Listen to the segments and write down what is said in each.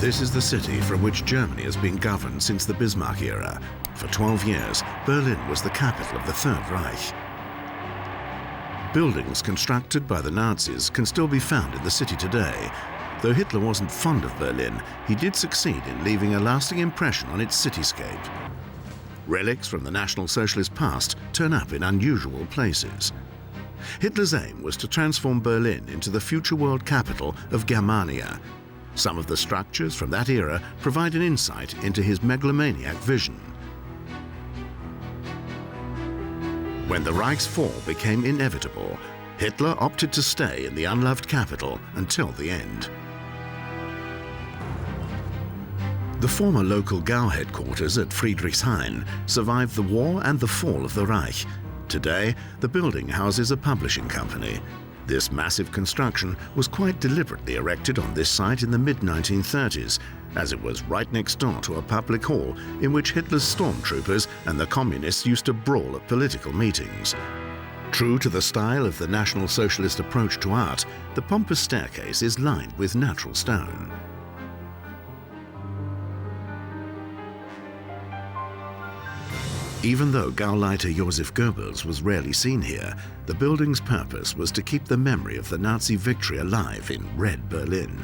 This is the city from which Germany has been governed since the Bismarck era. For 12 years, Berlin was the capital of the Third Reich. Buildings constructed by the Nazis can still be found in the city today. Though Hitler wasn't fond of Berlin, he did succeed in leaving a lasting impression on its cityscape. Relics from the National Socialist past turn up in unusual places. Hitler's aim was to transform Berlin into the future world capital of Germania. Some of the structures from that era provide an insight into his megalomaniac vision. When the Reich's fall became inevitable, Hitler opted to stay in the unloved capital until the end. The former local Gau headquarters at Friedrichshain survived the war and the fall of the Reich. Today, the building houses a publishing company. This massive construction was quite deliberately erected on this site in the mid-1930s, as it was right next door to a public hall in which Hitler's stormtroopers and the communists used to brawl at political meetings. True to the style of the National Socialist approach to art, the pompous staircase is lined with natural stone. Even though Gauleiter Josef Goebbels was rarely seen here, the building's purpose was to keep the memory of the Nazi victory alive in Red Berlin.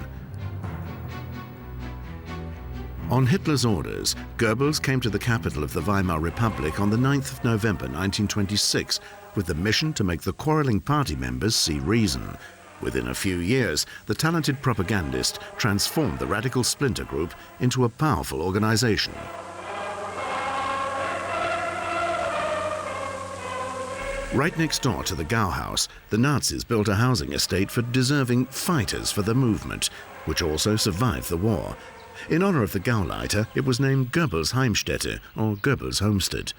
On Hitler's orders, Goebbels came to the capital of the Weimar Republic on the 9th of November 1926 with the mission to make the quarreling party members see reason. Within a few years, the talented propagandist transformed the radical splinter group into a powerful organization. Right next door to the Gau House, the Nazis built a housing estate for deserving fighters for the movement, which also survived the war. In honor of the Gauleiter, it was named Goebbels Heimstätte, or Goebbels Homestead.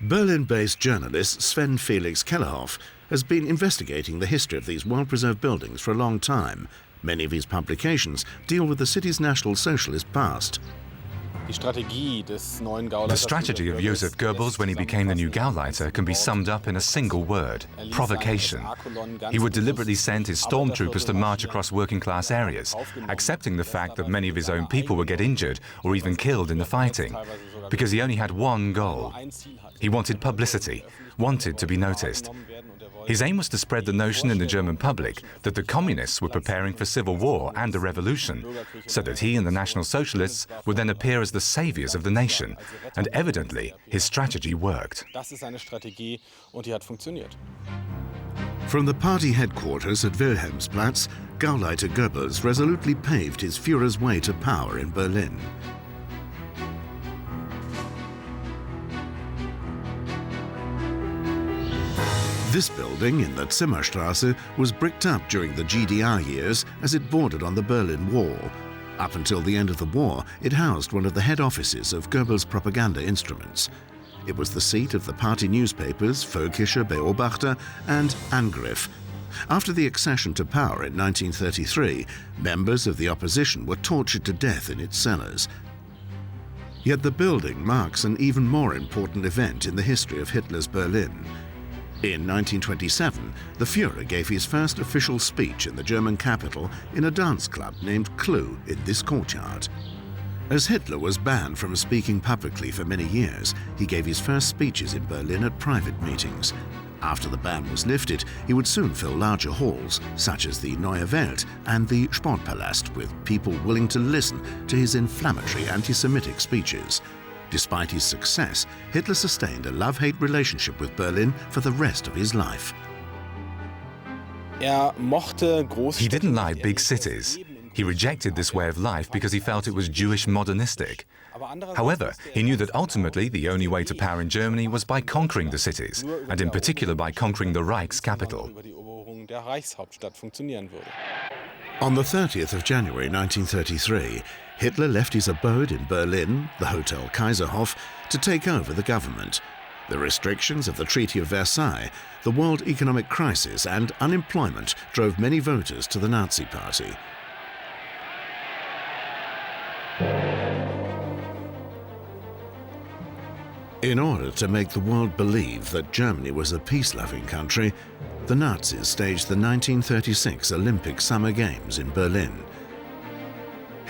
Berlin-based journalist Sven Felix Kellerhoff has been investigating the history of these well-preserved buildings for a long time. Many of his publications deal with the city's National Socialist past. The strategy of Josef Goebbels when he became the new Gauleiter can be summed up in a single word: provocation. He would deliberately send his stormtroopers to march across working-class areas, accepting the fact that many of his own people would get injured or even killed in the fighting, because he only had one goal. He wanted publicity, wanted to be noticed. His aim was to spread the notion in the German public that the communists were preparing for civil war and a revolution, so that he and the National Socialists would then appear as the saviors of the nation. And evidently, his strategy worked. From the party headquarters at Wilhelmsplatz, Gauleiter Goebbels resolutely paved his Führer's way to power in Berlin. This building in the Zimmerstraße was bricked up during the GDR years as it bordered on the Berlin Wall. Up until the end of the war, it housed one of the head offices of Goebbels' propaganda instruments. It was the seat of the party newspapers Völkischer Beobachter and Angriff. After the accession to power in 1933, members of the opposition were tortured to death in its cellars. Yet the building marks an even more important event in the history of Hitler's Berlin. In 1927, the Führer gave his first official speech in the German capital in a dance club named Clou in this courtyard. As Hitler was banned from speaking publicly for many years, he gave his first speeches in Berlin at private meetings. After the ban was lifted, he would soon fill larger halls, such as the Neue Welt and the Sportpalast, with people willing to listen to his inflammatory anti-Semitic speeches. Despite his success, Hitler sustained a love-hate relationship with Berlin for the rest of his life. He didn't like big cities. He rejected this way of life because he felt it was Jewish modernistic. However, he knew that ultimately the only way to power in Germany was by conquering the cities, and in particular by conquering the Reich's capital. On the 30th of January 1933, Hitler left his abode in Berlin, the Hotel Kaiserhof, to take over the government. The restrictions of the Treaty of Versailles, the world economic crisis and unemployment drove many voters to the Nazi Party. In order to make the world believe that Germany was a peace-loving country, the Nazis staged the 1936 Olympic Summer Games in Berlin.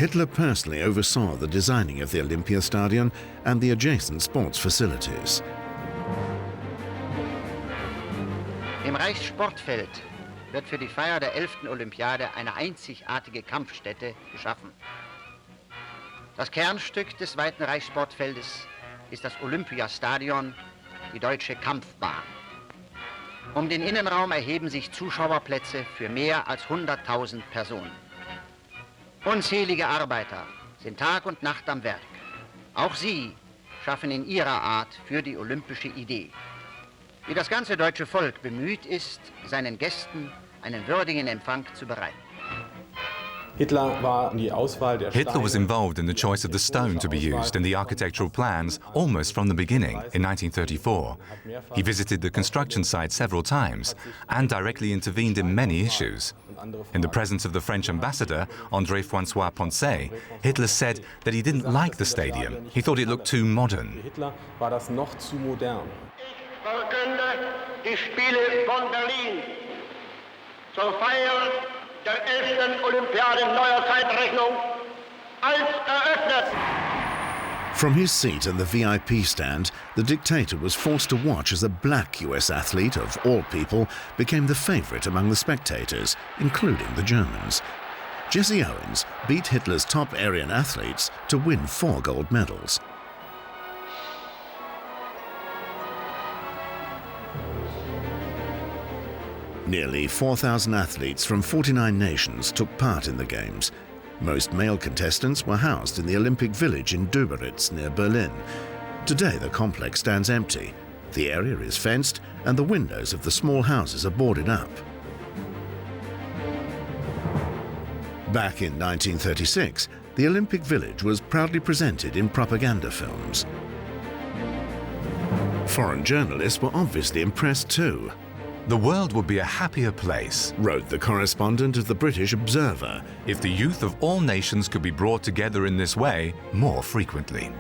Hitler personally oversaw the designing of the Olympiastadion and the adjacent sports facilities. Im Reichssportfeld wird für die Feier der 11. Olympiade eine einzigartige Kampfstätte geschaffen. Das Kernstück des weiten Reichssportfeldes ist das Olympiastadion, die deutsche Kampfbahn. Um den Innenraum erheben sich Zuschauerplätze für mehr als 100.000 Personen. Unzählige Arbeiter sind Tag und Nacht am Werk. Auch sie schaffen in ihrer Art für die olympische Idee. Wie das ganze deutsche Volk bemüht ist, seinen Gästen einen würdigen Empfang zu bereiten. Hitler was involved in the choice of the stone to be used in the architectural plans almost from the beginning in 1934. He visited the construction site several times and directly intervened in many issues. In the presence of the French ambassador, André-François Poncet, Hitler said that he didn't like the stadium. He thought it looked too modern. Hitler war das noch zu modern. Ich verkünde die Spiele von Berlin zur Feier der 11. Olympiade neuer Zeitrechnung als eröffnet. From his seat in the VIP stand, the dictator was forced to watch as a black US athlete, of all people, became the favorite among the spectators, including the Germans. Jesse Owens beat Hitler's top Aryan athletes to win 4 gold medals. Nearly 4,000 athletes from 49 nations took part in the Games. Most male contestants were housed in the Olympic Village in Döberitz near Berlin. Today the complex stands empty. The area is fenced and the windows of the small houses are boarded up. Back in 1936, the Olympic Village was proudly presented in propaganda films. Foreign journalists were obviously impressed too. The world would be a happier place, Wrote the correspondent of the British Observer, if the youth of all nations could be brought together in this way more frequently.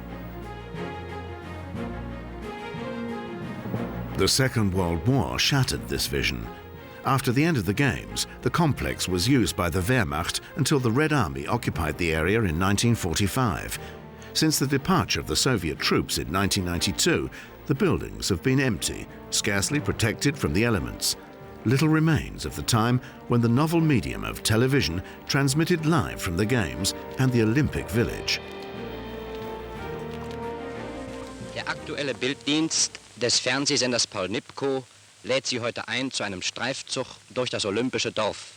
The Second World War shattered this vision. After the end of the Games, the complex was used by the Wehrmacht until the Red Army occupied the area in 1945. Since the departure of the Soviet troops in 1992, the buildings have been empty, scarcely protected from the elements. Little remains of the time when the novel medium of television transmitted live from the Games and the Olympic Village. Der aktuelle Bilddienst des Fernsehsenders Paul Nipkow lädt Sie heute ein zu einem Streifzug durch das olympische Dorf.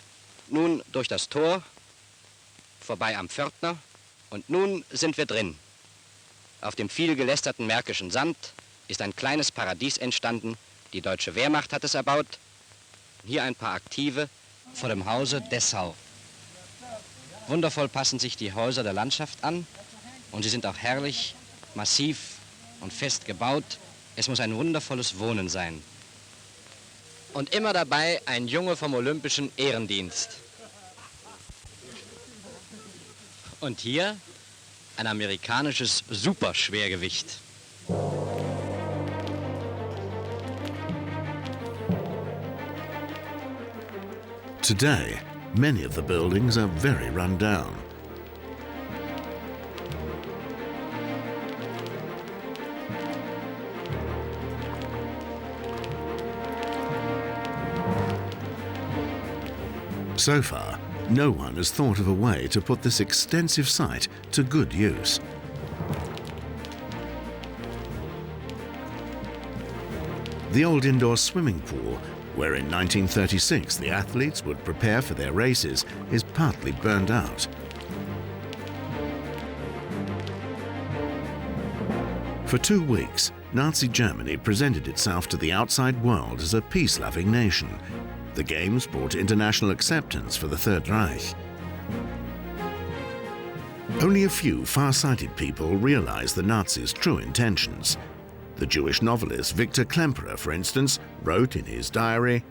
Nun durch das Tor, vorbei am Pförtner und nun sind wir drin. Auf dem viel gelästerten märkischen Sand ist ein kleines Paradies entstanden. Die deutsche Wehrmacht hat es erbaut. Hier ein paar Aktive vor dem Hause Dessau. Wundervoll passen sich die Häuser der Landschaft an und sie sind auch herrlich, massiv und fest gebaut. Es muss ein wundervolles Wohnen sein. Und immer dabei ein Junge vom Olympischen Ehrendienst. Und hier ein amerikanisches Superschwergewicht. Today, many of the buildings are very run down. So far, no one has thought of a way to put this extensive site to good use. The old indoor swimming pool, where in 1936 the athletes would prepare for their races, is partly burned out. For 2 weeks, Nazi Germany presented itself to the outside world as a peace-loving nation. The Games brought international acceptance for the Third Reich. Only a few far-sighted people realized the Nazis' true intentions. The Jewish novelist Victor Klemperer, for instance, wrote in his diary,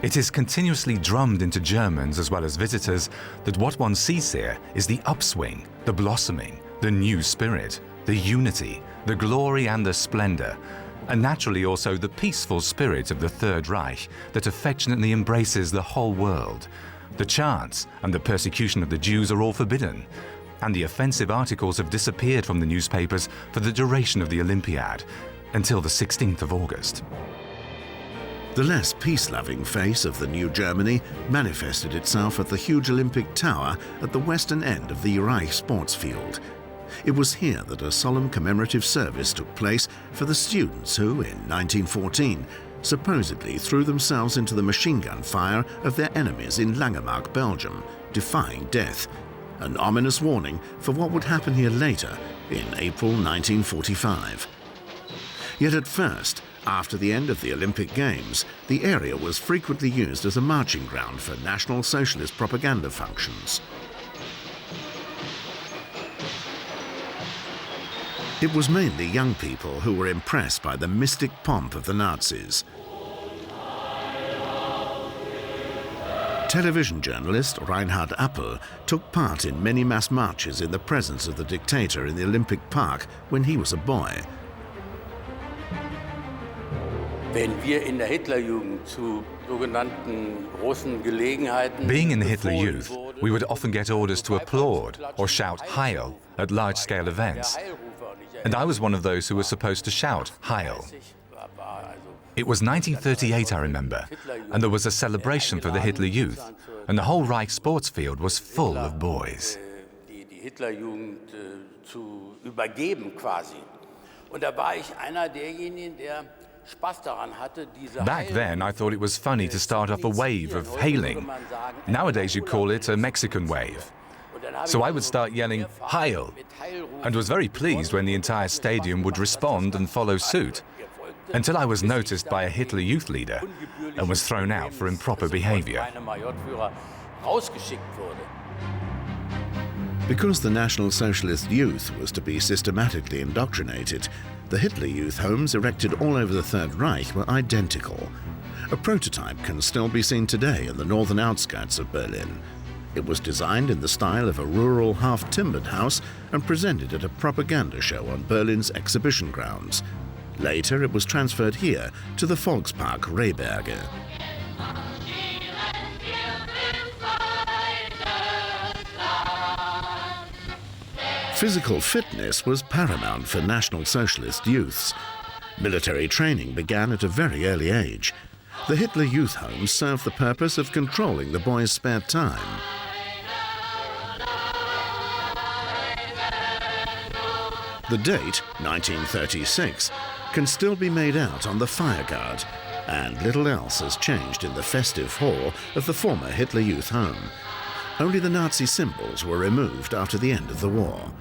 It is continuously drummed into Germans as well as visitors that what one sees here is the upswing, the blossoming, the new spirit, the unity, the glory and the splendor, and naturally also the peaceful spirit of the Third Reich that affectionately embraces the whole world. The chants and the persecution of the Jews are all forbidden, and the offensive articles have disappeared from the newspapers for the duration of the Olympiad, until the 16th of August. The less peace-loving face of the new Germany manifested itself at the huge Olympic Tower at the western end of the Reich sports field. It was here that a solemn commemorative service took place for the students who, in 1914, supposedly threw themselves into the machine gun fire of their enemies in Langemarck, Belgium, defying death, an ominous warning for what would happen here later in April 1945. Yet at first, after the end of the Olympic Games, the area was frequently used as a marching ground for National Socialist propaganda functions. It was mainly young people who were impressed by the mystic pomp of the Nazis. Television journalist Reinhard Appel took part in many mass marches in the presence of the dictator in the Olympic Park when he was a boy. Being in the Hitler Youth, we would often get orders to applaud or shout Heil at large-scale events. And I was one of those who was supposed to shout Heil. It was 1938, I remember, and there was a celebration for the Hitler Youth, and the whole Reich sports field was full of boys. Back then, I thought it was funny to start off a wave of hailing. Nowadays, you'd call it a Mexican wave. So I would start yelling, Heil, and was very pleased when the entire stadium would respond and follow suit, until I was noticed by a Hitler Youth leader and was thrown out for improper behavior. Because the National Socialist Youth was to be systematically indoctrinated, the Hitler Youth homes erected all over the Third Reich were identical. A prototype can still be seen today in the northern outskirts of Berlin. It was designed in the style of a rural half-timbered house and presented at a propaganda show on Berlin's exhibition grounds. Later, it was transferred here to the Volkspark Rehberge. Physical fitness was paramount for National Socialist youths. Military training began at a very early age. The Hitler Youth homes served the purpose of controlling the boys' spare time. The date, 1936, can still be made out on the fireguard, and little else has changed in the festive hall of the former Hitler Youth home. Only the Nazi symbols were removed after the end of the war.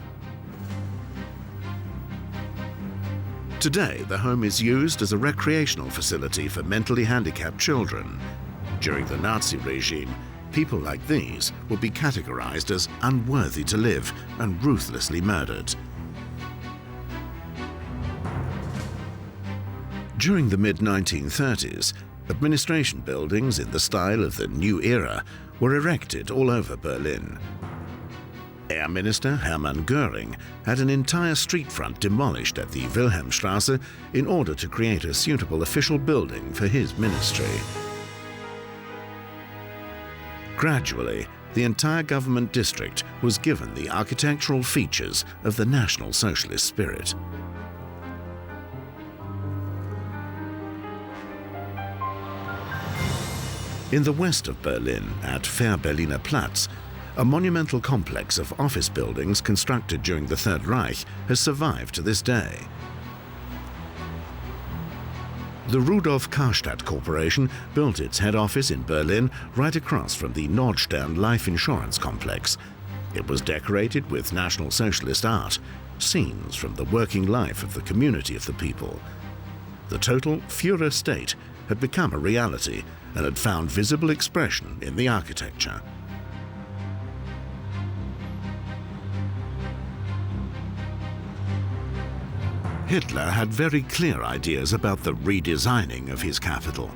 Today, the home is used as a recreational facility for mentally handicapped children. During the Nazi regime, people like these would be categorized as unworthy to live and ruthlessly murdered. During the mid-1930s, administration buildings in the style of the New Era were erected all over Berlin. Air Minister Hermann Göring had an entire street front demolished at the Wilhelmstrasse in order to create a suitable official building for his ministry. Gradually, the entire government district was given the architectural features of the National Socialist spirit. In the west of Berlin, at Fähr-Berliner Platz, a monumental complex of office buildings constructed during the Third Reich has survived to this day. The Rudolf Karstadt Corporation built its head office in Berlin right across from the Nordstern life insurance complex. It was decorated with National Socialist art, scenes from the working life of the community of the people. The total Führer state had become a reality and had found visible expression in the architecture. Hitler had very clear ideas about the redesigning of his capital.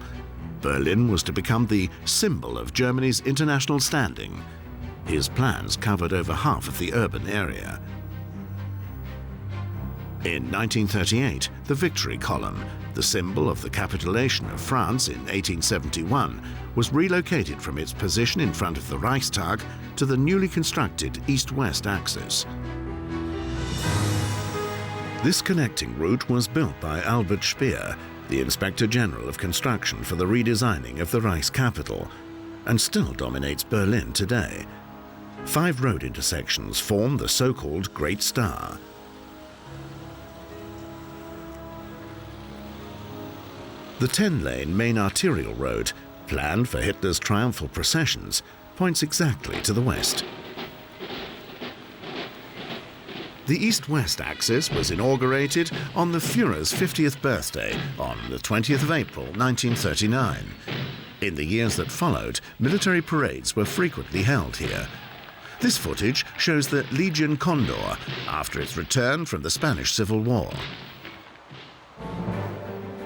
Berlin was to become the symbol of Germany's international standing. His plans covered over half of the urban area. In 1938, the Victory Column, the symbol of the capitulation of France in 1871, was relocated from its position in front of the Reichstag to the newly constructed east-west axis. This connecting route was built by Albert Speer, the Inspector General of Construction for the redesigning of the Reich's capital, and still dominates Berlin today. 5 road intersections form the so-called Great Star. The 10-lane main arterial road, planned for Hitler's triumphal processions, points exactly to the west. The east-west axis was inaugurated on the Führer's 50th birthday on the 20th of April 1939. In the years that followed, military parades were frequently held here. This footage shows the Legion Condor after its return from the Spanish Civil War.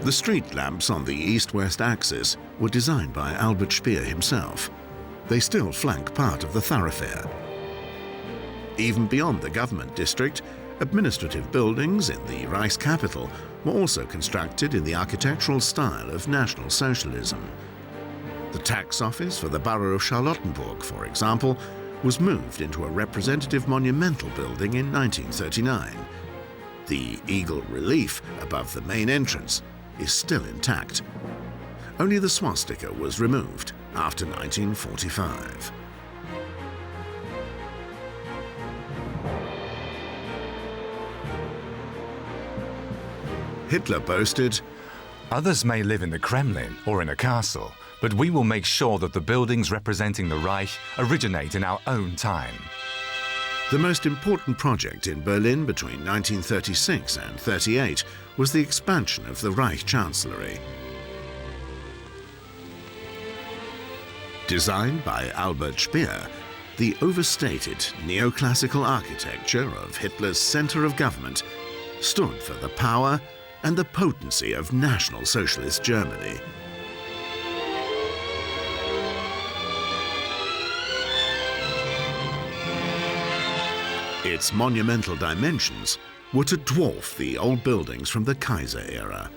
The street lamps on the east-west axis were designed by Albert Speer himself. They still flank part of the thoroughfare. Even beyond the government district, administrative buildings in the Reich's capital were also constructed in the architectural style of National Socialism. The tax office for the borough of Charlottenburg, for example, was moved into a representative monumental building in 1939. The eagle relief above the main entrance is still intact. Only the swastika was removed after 1945. Hitler boasted, Others may live in the Kremlin or in a castle, but we will make sure that the buildings representing the Reich originate in our own time. The most important project in Berlin between 1936 and 1938 was the expansion of the Reich Chancellery. Designed by Albert Speer, the overstated neoclassical architecture of Hitler's center of government stood for the power and the potency of National Socialist Germany. Its monumental dimensions were to dwarf the old buildings from the Kaiser era.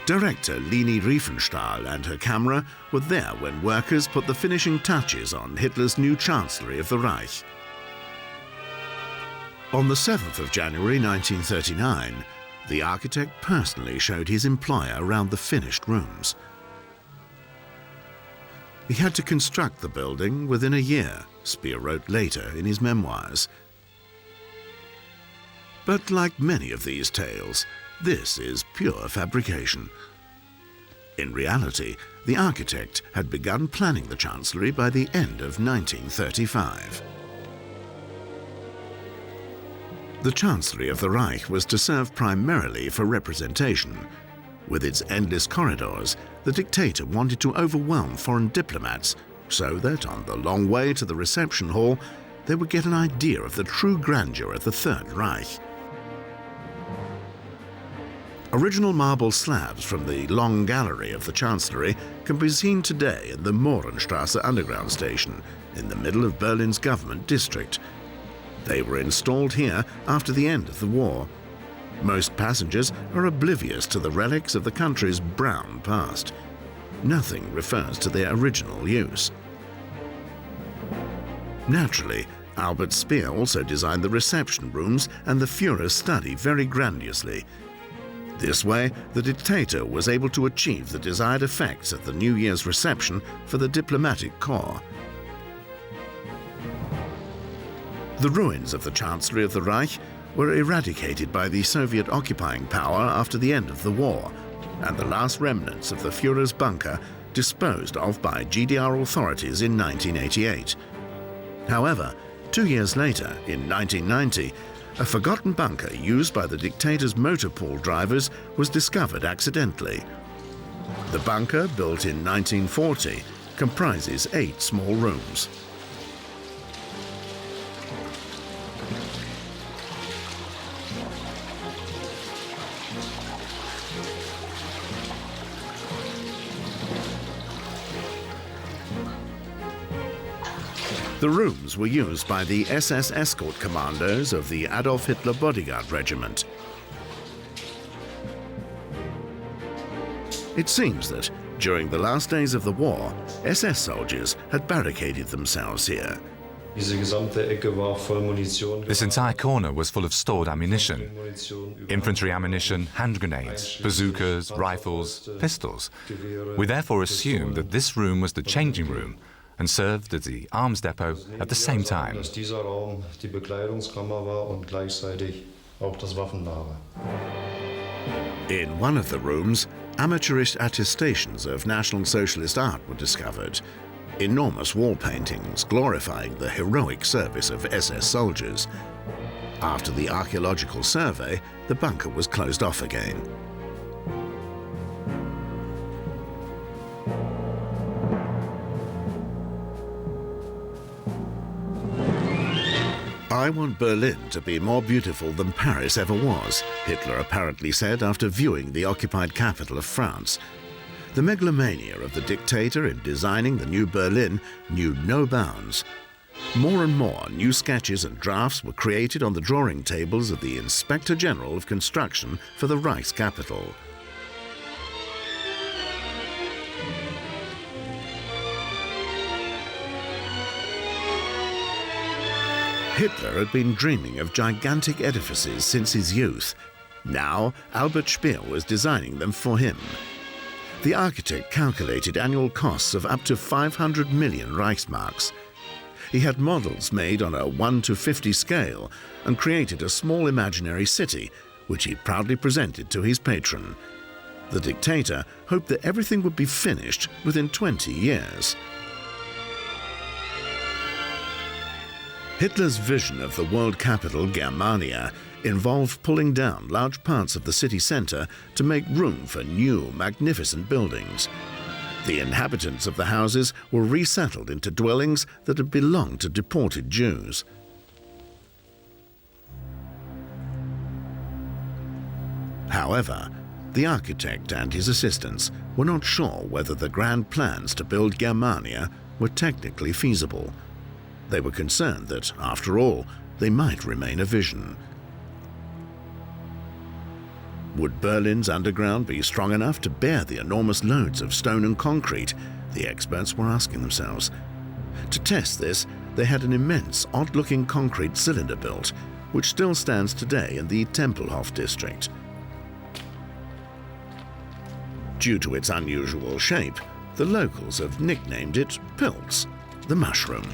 Director Leni Riefenstahl and her camera were there when workers put the finishing touches on Hitler's new Chancellery of the Reich. On the 7th of January 1939, the architect personally showed his employer around the finished rooms. He had to construct the building within a year, Speer wrote later in his memoirs. But like many of these tales, this is pure fabrication. In reality, the architect had begun planning the Chancellery by the end of 1935. The Chancellery of the Reich was to serve primarily for representation. With its endless corridors, the dictator wanted to overwhelm foreign diplomats so that on the long way to the reception hall, they would get an idea of the true grandeur of the Third Reich. Original marble slabs from the long gallery of the Chancellery can be seen today in the Mohrenstrasse underground station in the middle of Berlin's government district. They were installed here after the end of the war. Most passengers are oblivious to the relics of the country's brown past. Nothing refers to their original use. Naturally, Albert Speer also designed the reception rooms and the Führer's study very grandiosely. This way, the dictator was able to achieve the desired effects at the New Year's reception for the diplomatic corps. The ruins of the Chancellery of the Reich were eradicated by the Soviet occupying power after the end of the war, and the last remnants of the Führer's bunker disposed of by GDR authorities in 1988. However, 2 years later, in 1990, a forgotten bunker used by the dictator's motor pool drivers was discovered accidentally. The bunker, built in 1940, comprises 8 small rooms. The rooms were used by the SS escort commandos of the Adolf Hitler bodyguard regiment. It seems that during the last days of the war, SS soldiers had barricaded themselves here. This entire corner was full of stored ammunition. Infantry ammunition, hand grenades, bazookas, rifles, pistols. We therefore assumed that this room was the changing room and served as the arms depot at the same time. In one of the rooms, amateurish attestations of National Socialist art were discovered. Enormous wall paintings glorifying the heroic service of SS soldiers. After the archaeological survey, the bunker was closed off again. "I want Berlin to be more beautiful than Paris ever was," Hitler apparently said after viewing the occupied capital of France. The megalomania of the dictator in designing the new Berlin knew no bounds. More and more new sketches and drafts were created on the drawing tables of the Inspector General of Construction for the Reich's capital. Hitler had been dreaming of gigantic edifices since his youth. Now, Albert Speer was designing them for him. The architect calculated annual costs of up to 500 million Reichsmarks. He had models made on a 1:50 scale and created a small imaginary city, which he proudly presented to his patron. The dictator hoped that everything would be finished within 20 years. Hitler's vision of the world capital, Germania, involved pulling down large parts of the city centre to make room for new, magnificent buildings. The inhabitants of the houses were resettled into dwellings that had belonged to deported Jews. However, the architect and his assistants were not sure whether the grand plans to build Germania were technically feasible. They were concerned that, after all, they might remain a vision. Would Berlin's underground be strong enough to bear the enormous loads of stone and concrete? The experts were asking themselves. To test this, they had an immense, odd-looking concrete cylinder built, which still stands today in the Tempelhof district. Due to its unusual shape, the locals have nicknamed it Pilz, the mushroom.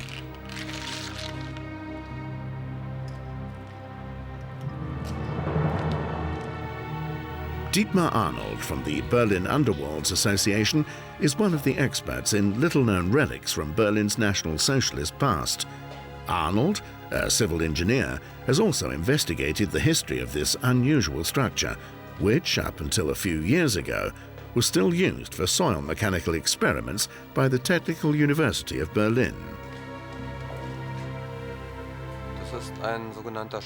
Dietmar Arnold from the Berlin Underworlds Association is one of the experts in little-known relics from Berlin's National Socialist past. Arnold, a civil engineer, has also investigated the history of this unusual structure, which, up until a few years ago, was still used for soil mechanical experiments by the Technical University of Berlin.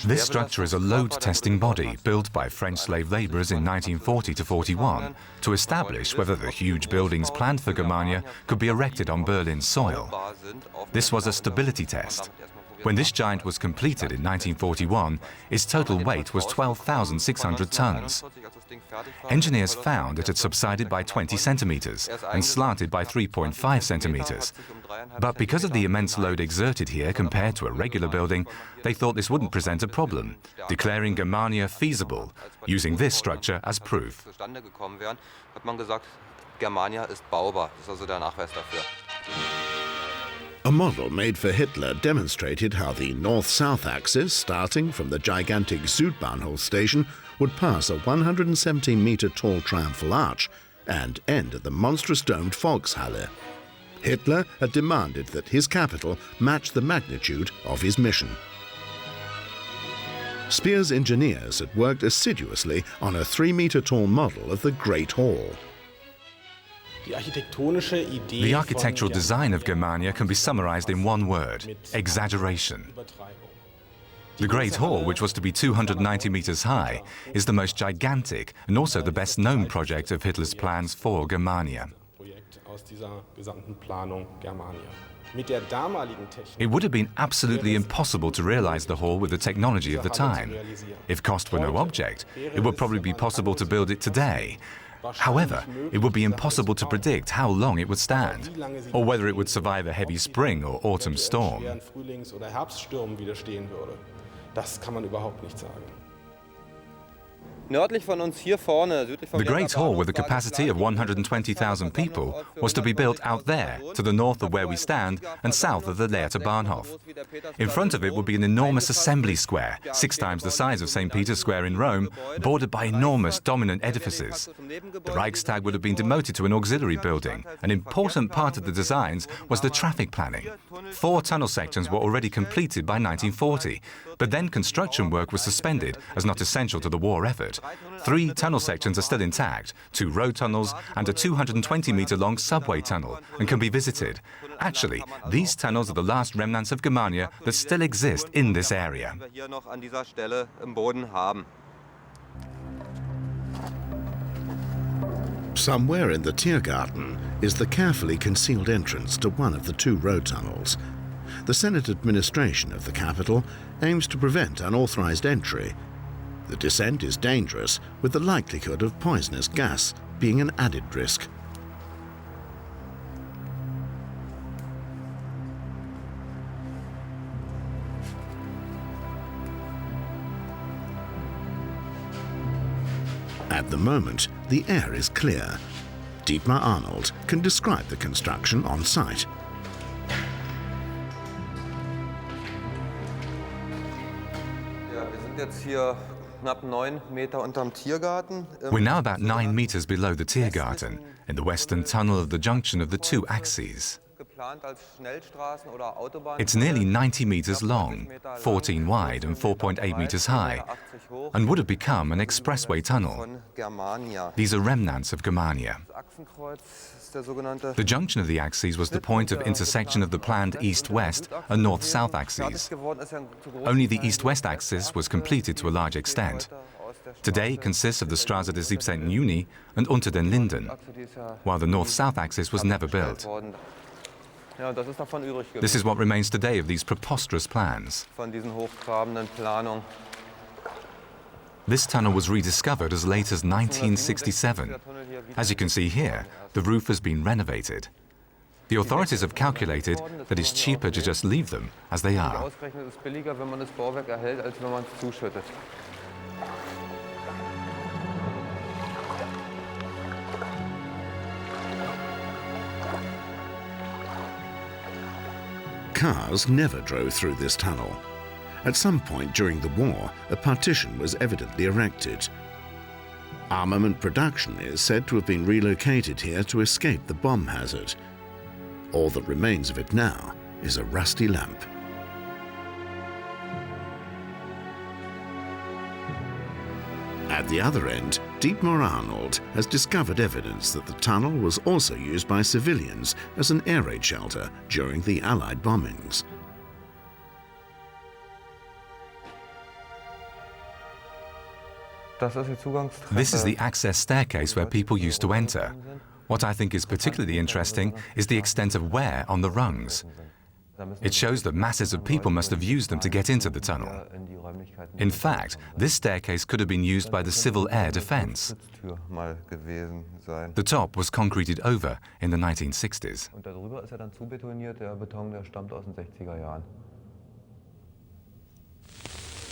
This structure is a load-testing body built by French slave laborers in 1940 to 41 to establish whether the huge buildings planned for Germania could be erected on Berlin's soil. This was a stability test. When this giant was completed in 1941, its total weight was 12,600 tons. Engineers found it had subsided by 20 centimeters and slanted by 3.5 centimeters. But because of the immense load exerted here compared to a regular building, they thought this wouldn't present a problem, declaring Germania feasible, using this structure as proof. A model made for Hitler demonstrated how the north-south axis, starting from the gigantic Südbahnhof station, would pass a 117-meter tall triumphal arch and end at the monstrous domed Volkshalle. Hitler had demanded that his capital match the magnitude of his mission. Speer's engineers had worked assiduously on a 3-meter tall model of the Great Hall. The architectural design of Germania can be summarized in one word: exaggeration. The Great Hall, which was to be 290 meters high, is the most gigantic and also the best-known project of Hitler's plans for Germania. It would have been absolutely impossible to realize the hall with the technology of the time. If cost were no object, it would probably be possible to build it today. However, it would be impossible to predict how long it would stand, or whether it would survive a heavy spring or autumn storm. Das kann man überhaupt nicht sagen. The Great Hall, with a capacity of 120,000 people, was to be built out there, to the north of where we stand and south of the Lehrter Bahnhof. In front of it would be an enormous assembly square, 6 times the size of St. Peter's Square in Rome, bordered by enormous dominant edifices. The Reichstag would have been demoted to an auxiliary building. An important part of the designs was the traffic planning. 4 tunnel sections were already completed by 1940, but then construction work was suspended as not essential to the war effort. 3 tunnel sections are still intact, 2 road tunnels and a 220-meter-long subway tunnel, and can be visited. Actually, these tunnels are the last remnants of Germania that still exist in this area. Somewhere in the Tiergarten is the carefully concealed entrance to one of the 2 road tunnels. The Senate administration of the capital aims to prevent unauthorized entry. The descent is dangerous, with the likelihood of poisonous gas being an added risk. At the moment, the air is clear. Dietmar Arnold can describe the construction on site. We're now about 9 meters below the Tiergarten, in the western tunnel of the junction of the 2 axes. It's nearly 90 meters long, 14 wide and 4.8 meters high, and would have become an expressway tunnel. These are remnants of Germania. The junction of the axes was the point of intersection of the planned east-west and north-south axes. Only the east-west axis was completed to a large extent. Today it consists of the Straße des 17. Juni and Unter den Linden, while the north-south axis was never built. This is what remains today of these preposterous plans. This tunnel was rediscovered as late as 1967. As you can see here, the roof has been renovated. The authorities have calculated that it's cheaper to just leave them as they are. Cars never drove through this tunnel. At some point during the war, a partition was evidently erected. Armament production is said to have been relocated here to escape the bomb hazard. All that remains of it now is a rusty lamp. At the other end, Dietmar Arnold has discovered evidence that the tunnel was also used by civilians as an air raid shelter during the Allied bombings. This is the access staircase where people used to enter. What I think is particularly interesting is the extent of wear on the rungs. It shows that masses of people must have used them to get into the tunnel. In fact, this staircase could have been used by the civil air defense. The top was concreted over in the 1960s.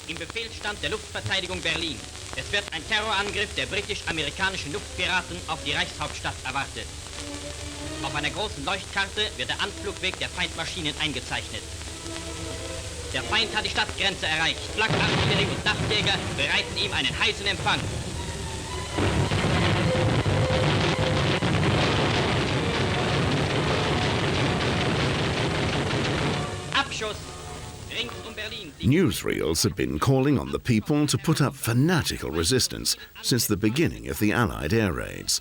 Im Befehlsstand der Luftverteidigung Berlin. Es wird ein Terrorangriff der britisch-amerikanischen Luftpiraten auf die Reichshauptstadt erwartet. Auf einer großen Leuchtkarte wird der Anflugweg der Feindmaschinen eingezeichnet. Der Feind hat die Stadtgrenze erreicht. Flak, Artillerie und Nachtjäger bereiten ihm einen heißen Empfang. Abschuss! Newsreels have been calling on the people to put up fanatical resistance since the beginning of the Allied air raids.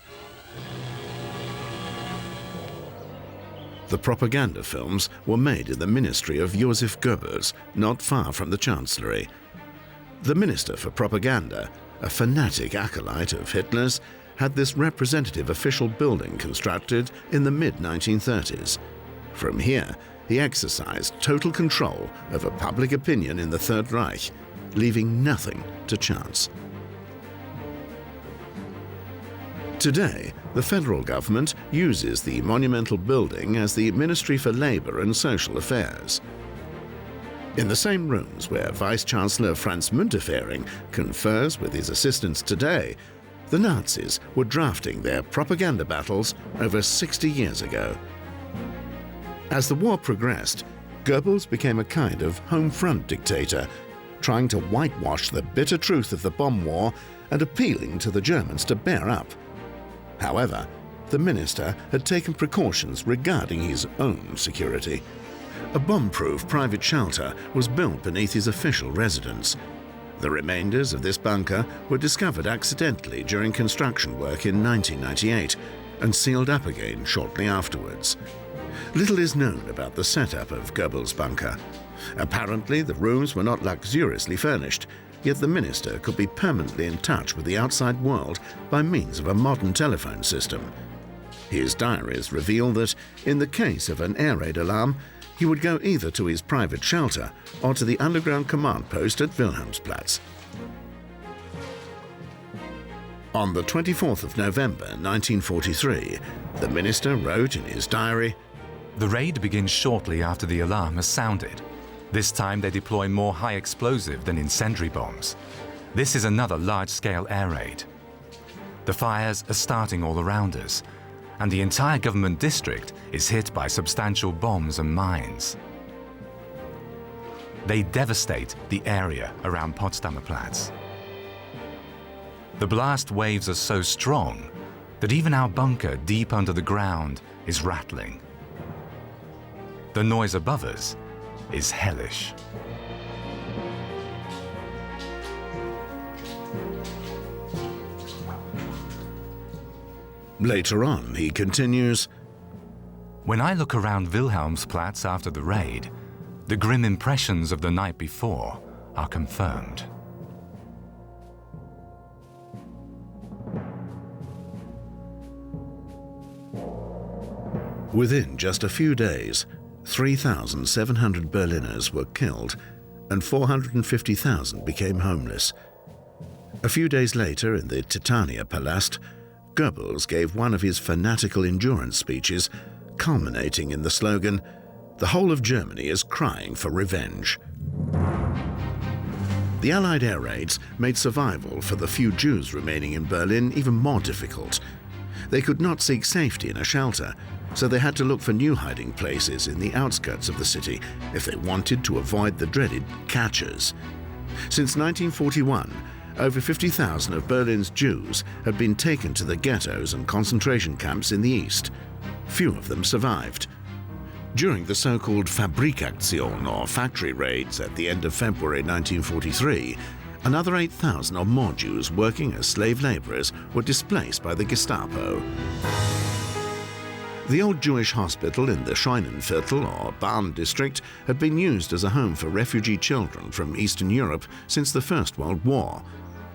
The propaganda films were made in the ministry of Joseph Goebbels, not far from the Chancellery. The Minister for Propaganda, a fanatic acolyte of Hitler's, had this representative official building constructed in the mid-1930s. From here, he exercised total control over public opinion in the Third Reich, leaving nothing to chance. Today, the federal government uses the monumental building as the Ministry for Labour and Social Affairs. In the same rooms where Vice-Chancellor Franz Müntefering confers with his assistants today, the Nazis were drafting their propaganda battles over 60 years ago. As the war progressed, Goebbels became a kind of home front dictator, trying to whitewash the bitter truth of the bomb war and appealing to the Germans to bear up. However, the minister had taken precautions regarding his own security. A bomb-proof private shelter was built beneath his official residence. The remainders of this bunker were discovered accidentally during construction work in 1998 and sealed up again shortly afterwards. Little is known about the setup of Goebbels' bunker. Apparently, the rooms were not luxuriously furnished, yet the minister could be permanently in touch with the outside world by means of a modern telephone system. His diaries reveal that, in the case of an air raid alarm, he would go either to his private shelter or to the underground command post at Wilhelmsplatz. On the 24th of November 1943, the minister wrote in his diary, "The raid begins shortly after the alarm has sounded. This time they deploy more high explosive than incendiary bombs. This is another large-scale air raid. The fires are starting all around us, and the entire government district is hit by substantial bombs and mines. They devastate the area around Potsdamer Platz. The blast waves are so strong that even our bunker deep under the ground is rattling. The noise above us is hellish." Later on, he continues, "When I look around Wilhelmsplatz after the raid, the grim impressions of the night before are confirmed." Within just a few days, 3,700 Berliners were killed and 450,000 became homeless. A few days later, in the Titania Palast, Goebbels gave one of his fanatical endurance speeches, culminating in the slogan, "The whole of Germany is crying for revenge." The Allied air raids made survival for the few Jews remaining in Berlin even more difficult. They could not seek safety in a shelter, so they had to look for new hiding places in the outskirts of the city if they wanted to avoid the dreaded catchers. Since 1941, over 50,000 of Berlin's Jews had been taken to the ghettos and concentration camps in the east. Few of them survived. During the so-called Fabrikaktion, or factory raids, at the end of February 1943, another 8,000 or more Jews working as slave laborers were displaced by the Gestapo. The old Jewish hospital in the Scheunenviertel, or Bahn district, had been used as a home for refugee children from Eastern Europe since the First World War.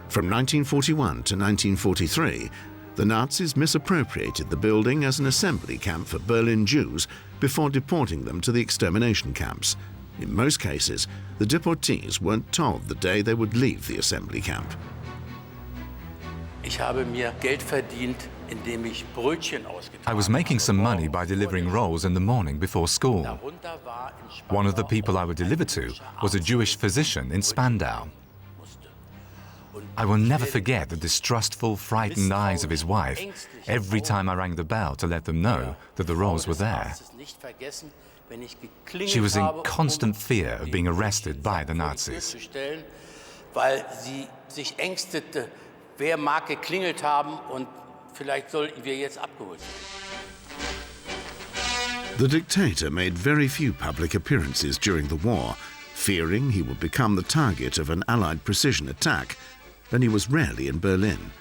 From 1941 to 1943, the Nazis misappropriated the building as an assembly camp for Berlin Jews before deporting them to the extermination camps. In most cases, the deportees weren't told the day they would leave the assembly camp. Ich habe mir Geld verdient, indem ich Brötchen ausgetragen habe. I was making some money by delivering rolls in the morning before school. One of the people I would deliver to was a Jewish physician in Spandau. I will never forget the distrustful, frightened eyes of his wife every time I rang the bell to let them know that the rolls were there. She was in constant fear of being arrested by the Nazis. Weil sie sich ängstete, wer mag geklingelt haben und vielleicht sollten wir jetzt abgeholt werden. The dictator made very few public appearances during the war, fearing he would become the target of an Allied precision attack, and he was rarely in Berlin.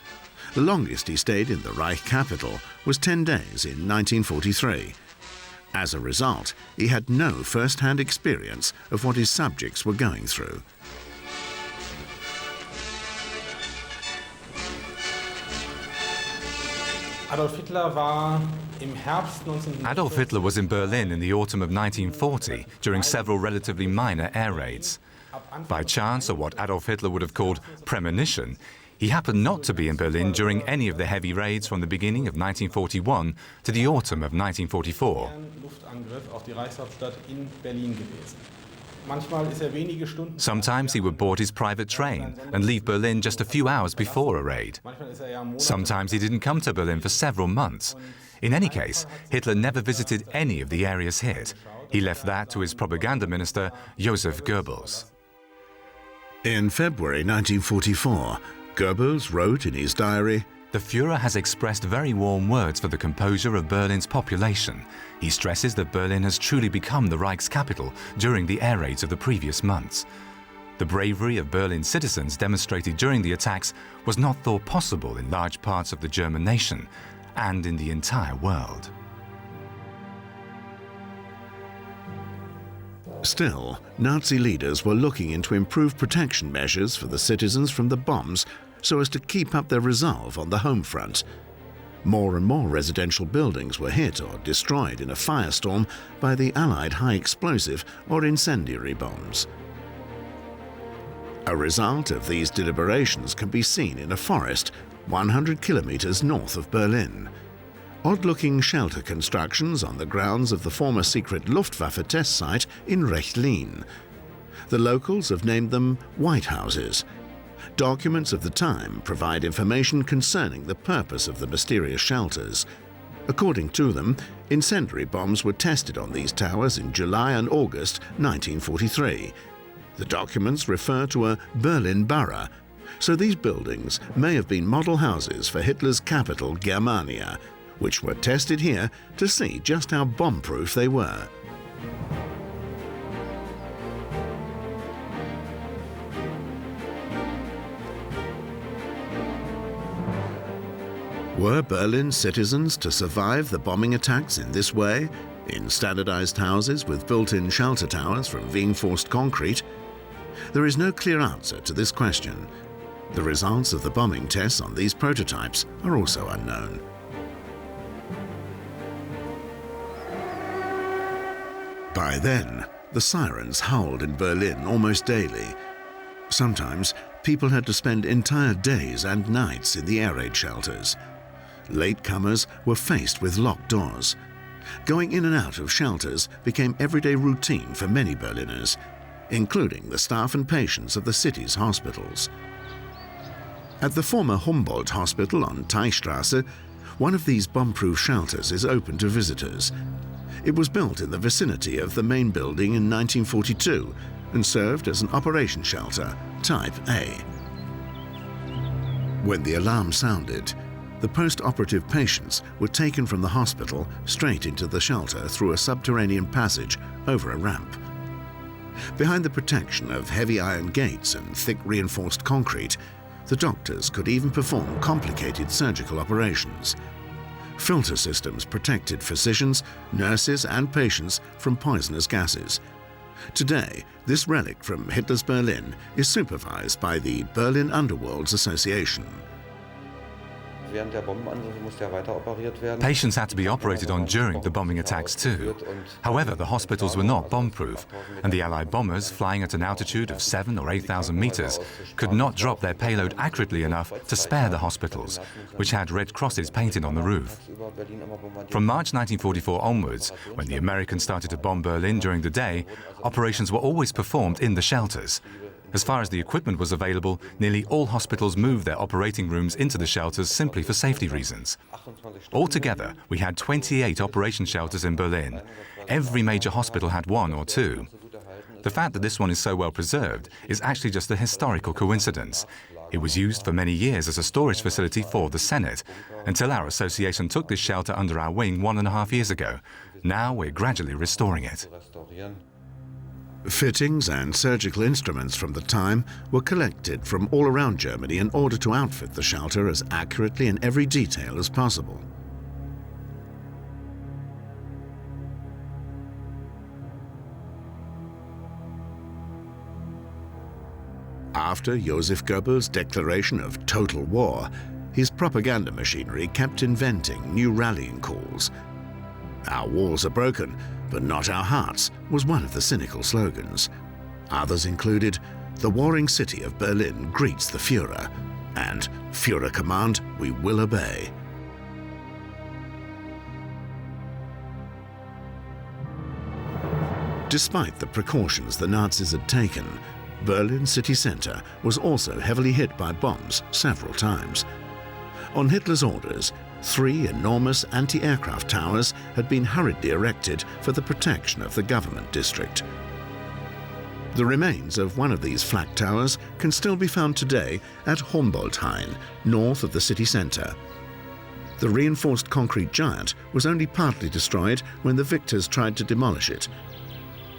The longest he stayed in the Reich capital was 10 days in 1943. As a result, he had no first-hand experience of what his subjects were going through. Adolf Hitler was in Berlin in the autumn of 1940 during several relatively minor air raids. By chance, or what Adolf Hitler would have called premonition, he happened not to be in Berlin during any of the heavy raids from the beginning of 1941 to the autumn of 1944. Sometimes he would board his private train and leave Berlin just a few hours before a raid. Sometimes he didn't come to Berlin for several months. In any case, Hitler never visited any of the areas hit. He left that to his propaganda minister, Joseph Goebbels. In February 1944, Goebbels wrote in his diary, "The Führer has expressed very warm words for the composure of Berlin's population. He stresses that Berlin has truly become the Reich's capital during the air raids of the previous months. The bravery of Berlin's citizens demonstrated during the attacks was not thought possible in large parts of the German nation and in the entire world." Still, Nazi leaders were looking into improved protection measures for the citizens from the bombs so as to keep up their resolve on the home front. More and more residential buildings were hit or destroyed in a firestorm by the Allied high-explosive or incendiary bombs. A result of these deliberations can be seen in a forest 100 kilometers north of Berlin. Odd-looking shelter constructions on the grounds of the former secret Luftwaffe test site in Rechtlin. The locals have named them White Houses. Documents of the time provide information concerning the purpose of the mysterious shelters. According to them, incendiary bombs were tested on these towers in July and August 1943. The documents refer to a Berlin borough, so these buildings may have been model houses for Hitler's capital, Germania, which were tested here to see just how bomb-proof they were. Were Berlin citizens to survive the bombing attacks in this way, in standardized houses with built-in shelter towers from reinforced concrete? There is no clear answer to this question. The results of the bombing tests on these prototypes are also unknown. By then, the sirens howled in Berlin almost daily. Sometimes, people had to spend entire days and nights in the air raid shelters. Latecomers were faced with locked doors. Going in and out of shelters became everyday routine for many Berliners, including the staff and patients of the city's hospitals. At the former Humboldt Hospital on Teichstrasse, one of these bomb-proof shelters is open to visitors. It was built in the vicinity of the main building in 1942 and served as an operation shelter, Type A. When the alarm sounded, the post-operative patients were taken from the hospital straight into the shelter through a subterranean passage over a ramp. Behind the protection of heavy iron gates and thick reinforced concrete, the doctors could even perform complicated surgical operations. Filter systems protected physicians, nurses, and patients from poisonous gases. Today, this relic from Hitler's Berlin is supervised by the Berlin Underworlds Association. Patients had to be operated on during the bombing attacks too. However, the hospitals were not bomb-proof, and the Allied bombers, flying at an altitude of 7,000 or 8,000 meters, could not drop their payload accurately enough to spare the hospitals, which had red crosses painted on the roof. From March 1944 onwards, when the Americans started to bomb Berlin during the day, operations were always performed in the shelters. As far as the equipment was available, nearly all hospitals moved their operating rooms into the shelters simply for safety reasons. Altogether, we had 28 operation shelters in Berlin. Every major hospital had one or two. The fact that this one is so well preserved is actually just a historical coincidence. It was used for many years as a storage facility for the Senate, until our association took this shelter under our wing 1.5 years ago. Now we're gradually restoring it. Fittings and surgical instruments from the time were collected from all around Germany in order to outfit the shelter as accurately in every detail as possible. After Joseph Goebbels' declaration of total war, his propaganda machinery kept inventing new rallying calls. "Our walls are broken, but not our hearts," was one of the cynical slogans. Others included, "The warring city of Berlin greets the Führer," and "Führer command, we will obey." Despite the precautions the Nazis had taken, Berlin city centre was also heavily hit by bombs several times. On Hitler's orders, 3 enormous anti-aircraft towers had been hurriedly erected for the protection of the government district. The remains of one of these flak towers can still be found today at Humboldthain, north of the city centre. The reinforced concrete giant was only partly destroyed when the victors tried to demolish it.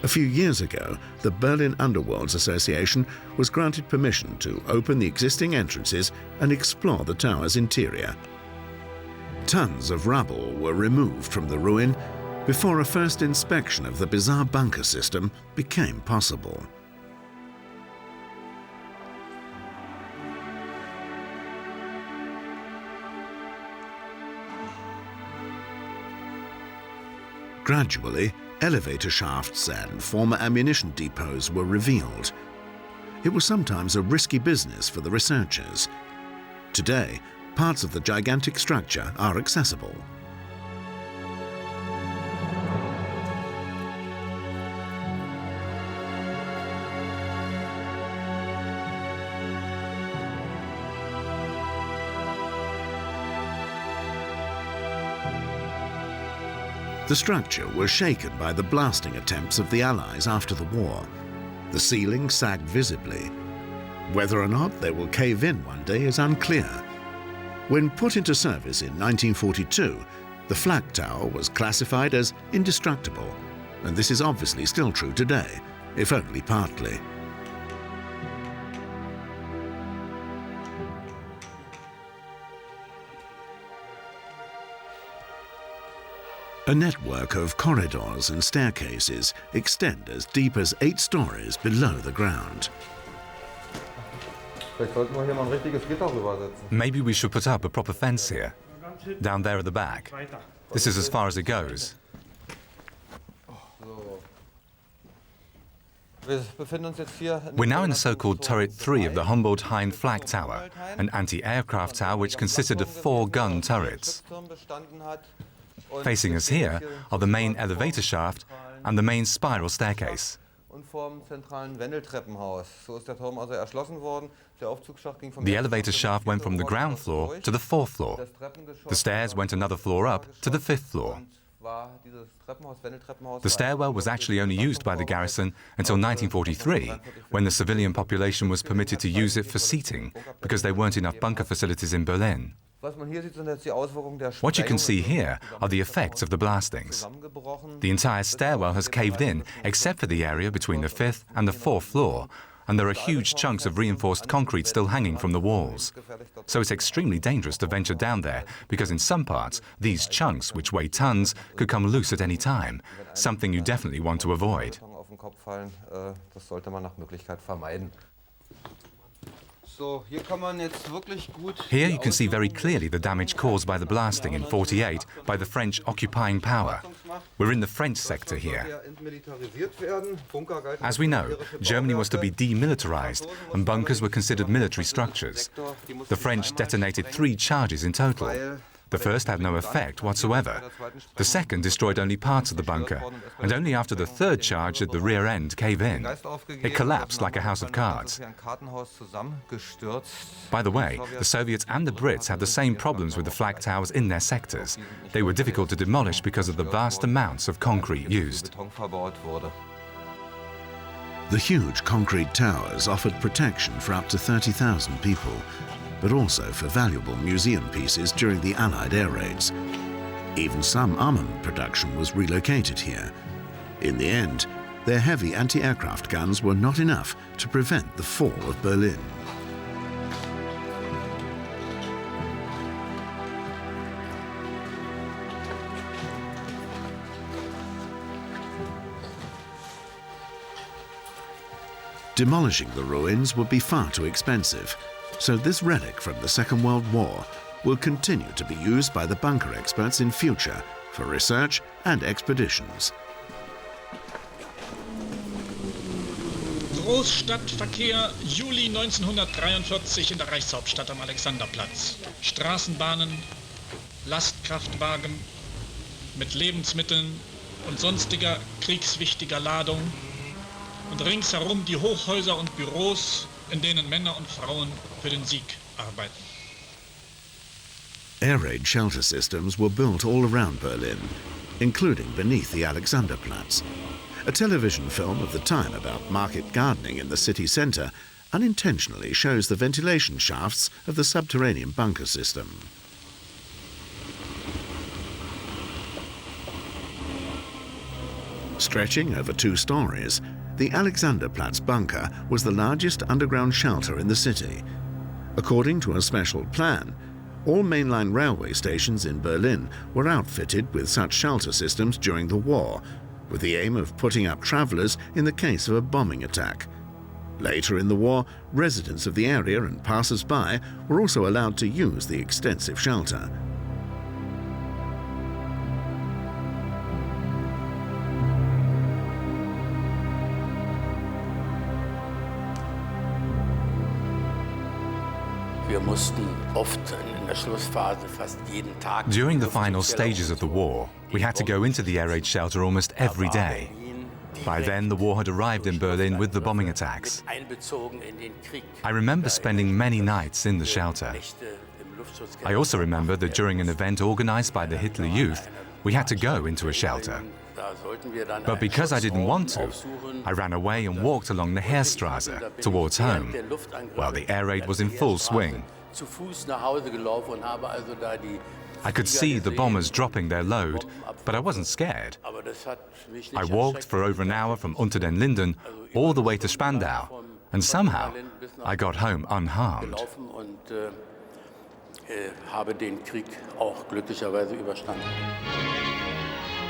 A few years ago, the Berlin Underworlds Association was granted permission to open the existing entrances and explore the tower's interior. Tons of rubble were removed from the ruin before a first inspection of the bizarre bunker system became possible. Gradually, elevator shafts and former ammunition depots were revealed. It was sometimes a risky business for the researchers. Today, parts of the gigantic structure are accessible. The structure was shaken by the blasting attempts of the Allies after the war. The ceiling sagged visibly. Whether or not they will cave in one day is unclear. When put into service in 1942, the Flak Tower was classified as indestructible, and this is obviously still true today, if only partly. A network of corridors and staircases extend as deep as 8 stories below the ground. Maybe we should put up a proper fence here, down there at the back. This is as far as it goes. We're now in the so-called turret 3 of the Humboldthain Flak Tower, an anti-aircraft tower which consisted of 4 gun turrets. Facing us here are the main elevator shaft and the main spiral staircase. The elevator shaft went from the ground floor to the 4th floor. The stairs went another floor up to the 5th floor. The stairwell was actually only used by the garrison until 1943, when the civilian population was permitted to use it for seating because there weren't enough bunker facilities in Berlin. What you can see here are the effects of the blastings. The entire stairwell has caved in, except for the area between the 5th and the 4th floor, and there are huge chunks of reinforced concrete still hanging from the walls. So it's extremely dangerous to venture down there, because in some parts, these chunks, which weigh tons, could come loose at any time, something you definitely want to avoid. Here you can see very clearly the damage caused by the blasting in '48 by the French occupying power. We're in the French sector here. As we know, Germany was to be demilitarized and bunkers were considered military structures. The French detonated 3 charges in total. The first had no effect whatsoever. The second destroyed only parts of the bunker, and only after the 3rd charge did the rear end cave in. It collapsed like a house of cards. By the way, the Soviets and the Brits had the same problems with the flak towers in their sectors. They were difficult to demolish because of the vast amounts of concrete used. The huge concrete towers offered protection for up to 30,000 people, but also for valuable museum pieces during the Allied air raids. Even some armament production was relocated here. In the end, their heavy anti-aircraft guns were not enough to prevent the fall of Berlin. Demolishing the ruins would be far too expensive, so this relic from the Second World War will continue to be used by the bunker experts in future for research and expeditions. Großstadtverkehr Juli 1943 in der Reichshauptstadt am Alexanderplatz. Straßenbahnen, Lastkraftwagen mit Lebensmitteln und sonstiger kriegswichtiger Ladung und ringsherum die Hochhäuser und Büros, in denen Männer und Frauen für den Sieg arbeiten. Air raid shelter systems were built all around Berlin, including beneath the Alexanderplatz. A television film of the time about market gardening in the city centre unintentionally shows the ventilation shafts of the subterranean bunker system. Stretching over 2 stories, the Alexanderplatz bunker was the largest underground shelter in the city. According to a special plan, all mainline railway stations in Berlin were outfitted with such shelter systems during the war, with the aim of putting up travellers in the case of a bombing attack. Later in the war, residents of the area and passers-by were also allowed to use the extensive shelter. During the final stages of the war, we had to go into the air raid shelter almost every day. By then, the war had arrived in Berlin with the bombing attacks. I remember spending many nights in the shelter. I also remember that during an event organized by the Hitler Youth, we had to go into a shelter. But because I didn't want to, I ran away and walked along the Heerstraße towards home, while the air raid was in full swing. I could see the bombers dropping their load, but I wasn't scared. I walked for over an hour from Unter den Linden all the way to Spandau, and somehow I got home unharmed.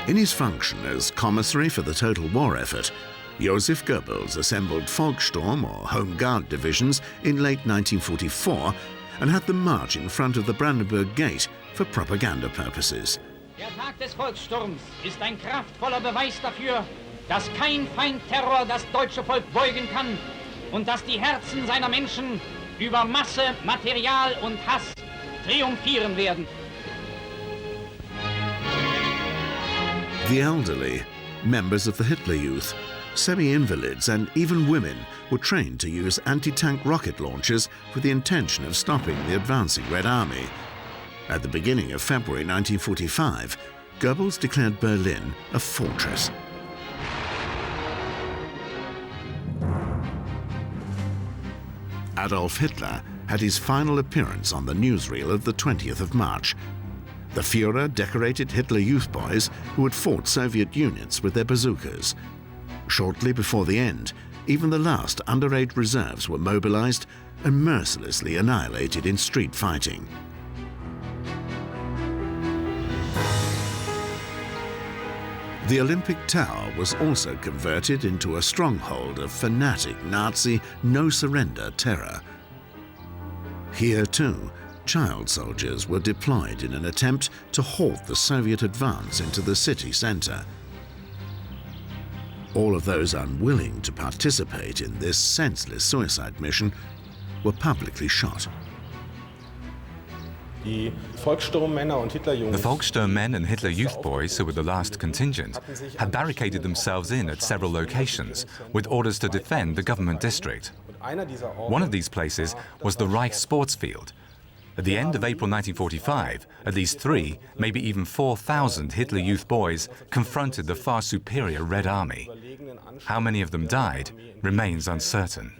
In his function as commissary for the total war effort, Joseph Goebbels assembled Volkssturm or Home Guard divisions in late 1944 and had them march in front of the Brandenburg Gate for propaganda purposes. Der Tag des Volkssturms ist ein kraftvoller Beweis dafür, dass kein Feindterror das deutsche Volk beugen kann und dass die Herzen seiner Menschen über Masse, Material und Hass triumphieren werden. The elderly, members of the Hitler Youth, semi-invalids and even women were trained to use anti-tank rocket launchers with the intention of stopping the advancing Red Army. At the beginning of February 1945, Goebbels declared Berlin a fortress. Adolf Hitler had his final appearance on the newsreel of the 20th of March. The Führer decorated Hitler Youth boys who had fought Soviet units with their bazookas. Shortly before the end, even the last underage reserves were mobilized and mercilessly annihilated in street fighting. The Olympic Tower was also converted into a stronghold of fanatic Nazi no-surrender terror. Here too, child soldiers were deployed in an attempt to halt the Soviet advance into the city center. All of those unwilling to participate in this senseless suicide mission were publicly shot. The Volkssturm men and Hitler Youth boys, who were the last contingent, had barricaded themselves in at several locations with orders to defend the government district. One of these places was the Reich sports field. At the end of April 1945, at least 3, maybe even 4,000 Hitler Youth boys confronted the far superior Red Army. How many of them died remains uncertain.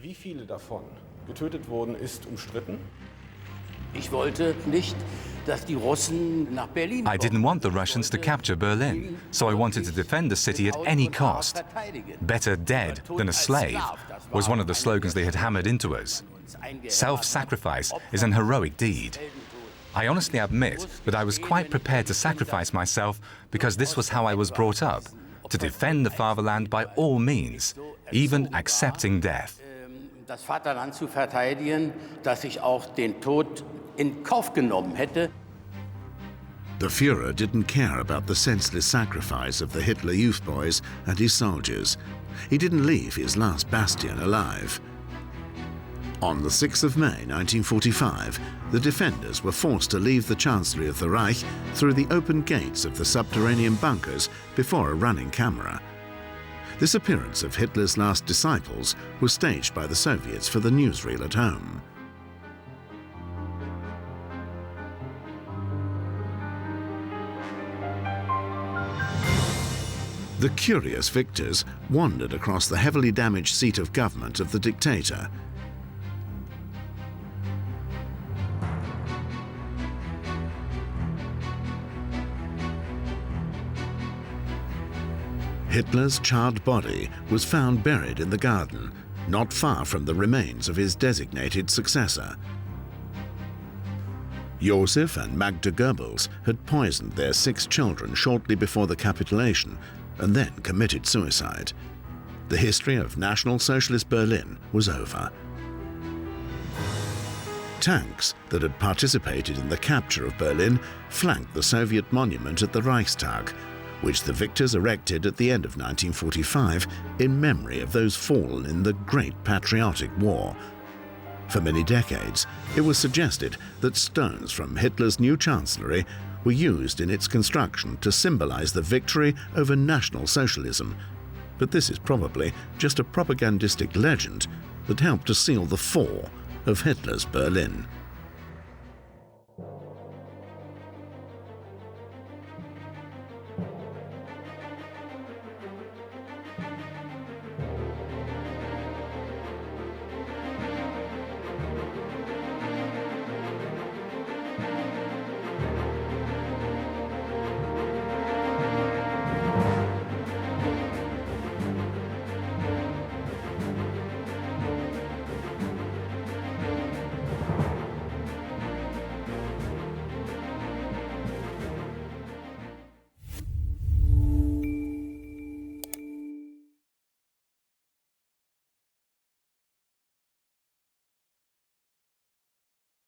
I didn't want the Russians to capture Berlin, so I wanted to defend the city at any cost. Better dead than a slave was one of the slogans they had hammered into us. Self-sacrifice is an heroic deed. I honestly admit that I was quite prepared to sacrifice myself because this was how I was brought up, to defend the fatherland by all means, even accepting death. das Vaterland zu verteidigen, dass ich auch den Tod in Kauf genommen hätte. The Führer didn't care about the senseless sacrifice of the Hitler youth boys and his soldiers. He didn't leave his last bastion alive. On the 6th of May 1945, the defenders were forced to leave the Chancellery of the Reich through the open gates of the subterranean bunkers before a running camera. This appearance of Hitler's last disciples was staged by the Soviets for the newsreel at home. The curious victors wandered across the heavily damaged seat of government of the dictator. Hitler's charred body was found buried in the garden, not far from the remains of his designated successor. Josef and Magda Goebbels had poisoned their 6 children shortly before the capitulation and then committed suicide. The history of National Socialist Berlin was over. Tanks that had participated in the capture of Berlin flanked the Soviet monument at the Reichstag, which the victors erected at the end of 1945 in memory of those fallen in the Great Patriotic War. For many decades, it was suggested that stones from Hitler's new chancellery were used in its construction to symbolize the victory over National Socialism. But this is probably just a propagandistic legend that helped to seal the fall of Hitler's Berlin.